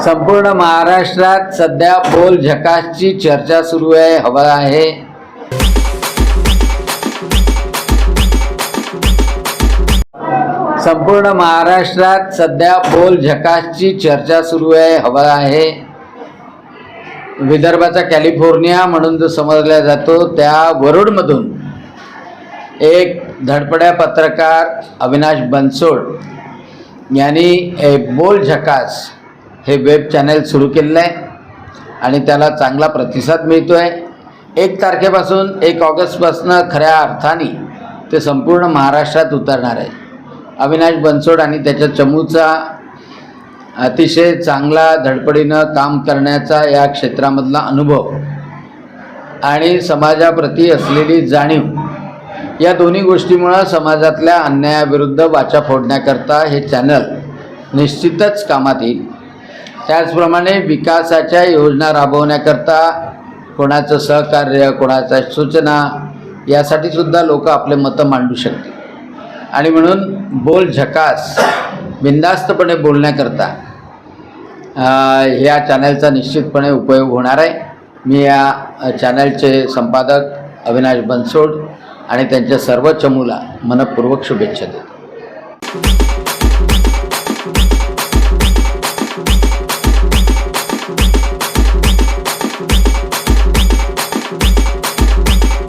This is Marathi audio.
संपूर्ण महाराष्ट्रात सध्या बोल झकासची चर्चा सुरू आहे, हवा आहे। संपूर्ण महाराष्ट्रात सध्या बोल झकासची चर्चा सुरू आहे, हवा आहे। विदर्भाचा कॅलिफोर्निया म्हणून जो समजला जातो त्या वरुडमधून एक धडपड्या पत्रकार अविनाश बनसोड यांनी बोल झकास हे वेब चॅनल सुरू केलेलं आहे आणि त्याला चांगला प्रतिसाद मिळतो आहे। 1 तारखेपासून 1 ऑगस्टपासून खऱ्या अर्थाने ते संपूर्ण महाराष्ट्रात उतरणार आहे। अविनाश बनसोड आणि त्याच्या चमूचा अतिशय चांगला धडपडीनं काम करण्याचा या क्षेत्रामधला अनुभव आणि समाजाप्रती असलेली जाणीव या दोन्ही गोष्टीमुळे समाजातल्या अन्यायाविरुद्ध वाचा फोडण्याकरता हे चॅनल निश्चितच कामात येईल। त्याचप्रमाणे विकासाच्या योजना राबवण्याकरता कोणाचं सहकार्य, कोणाच्या सूचना यासाठी सुद्धा लोक आपले मतं मांडू शकतील आणि म्हणून बोल झकास बिनधास्तपणे बोलण्याकरता ह्या चॅनलचा निश्चितपणे उपयोग होणार आहे। मी या चॅनलचे संपादक अविनाश बनसोड आणि त्यांच्या सर्व चमूला मनपूर्वक शुभेच्छा देतो।